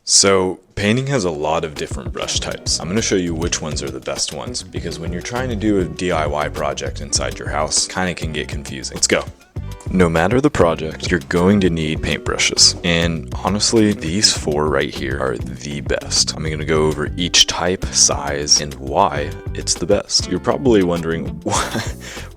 So painting has a lot of different brush types. I'm going to show you which ones are the best ones, because when you're trying to do a DIY project inside your house, kind of can get confusing. Let's go. No matter the project, you're going to need paintbrushes. And honestly, these four right here are the best. I'm going to go over each type, size, and why it's the best. You're probably wondering,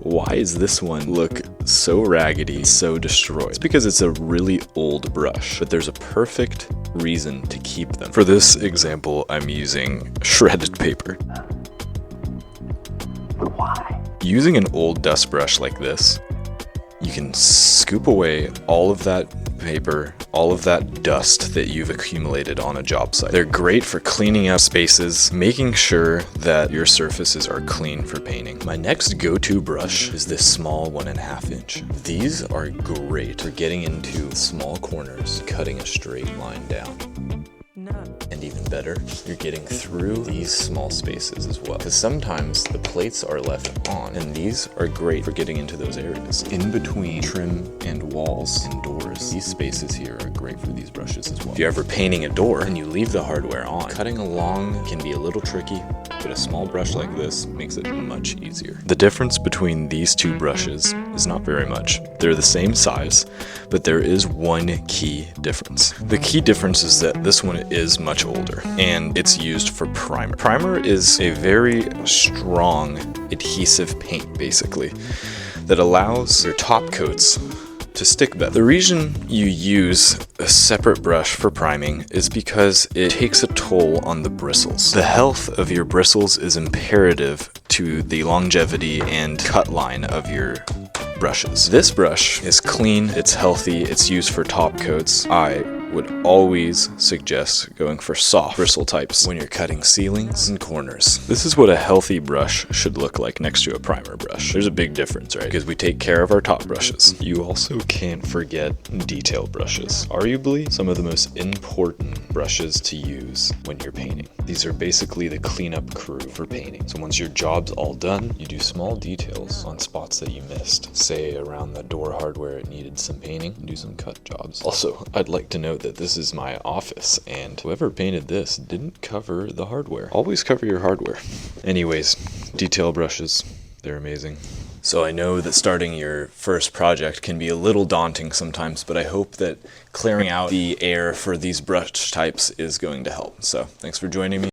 why does this one look so raggedy, so destroyed? It's because it's a really old brush, but there's a perfect reason to keep them. For this example, I'm using shredded paper. Why? Using an old dust brush like this, you can scoop away all of that paper, all of that dust that you've accumulated on a job site. They're great for cleaning up spaces, making sure that your surfaces are clean for painting. My next go-to brush is this small 1.5 inch. These are great for getting into small corners, cutting a straight line down. And even better, you're getting through these small spaces as well. Because sometimes the plates are left on, and these are great for getting into those areas. In between trim and walls and doors, these spaces here are great for these brushes as well. If you're ever painting a door and you leave the hardware on, cutting along can be a little tricky, but a small brush like this makes it much easier. The difference between these two brushes is not very much. They're the same size, but there is one key difference. The key difference is that this one is much older, and it's used for primer. Primer is a very strong adhesive paint, basically, that allows your top coats to stick better. The reason you use a separate brush for priming is because it takes a toll on the bristles. The health of your bristles is imperative to the longevity and cut line of your brushes. This brush is clean, it's healthy, it's used for top coats. I would always suggest going for soft bristle types when you're cutting ceilings and corners. This is what a healthy brush should look like next to a primer brush. There's a big difference, right? Because we take care of our top brushes. You also can't forget detail brushes. Arguably some of the most important brushes to use when you're painting. These are basically the cleanup crew for painting. So once your job's all done, you do small details on spots that you missed. Say around the door hardware it needed some painting, do some cut jobs. Also, I'd like to note that this is my office, and whoever painted this didn't cover the hardware. Always cover your hardware. Anyways, detail brushes, they're amazing. So I know that starting your first project can be a little daunting sometimes, but I hope that clearing out the air for these brush types is going to help. So thanks for joining me.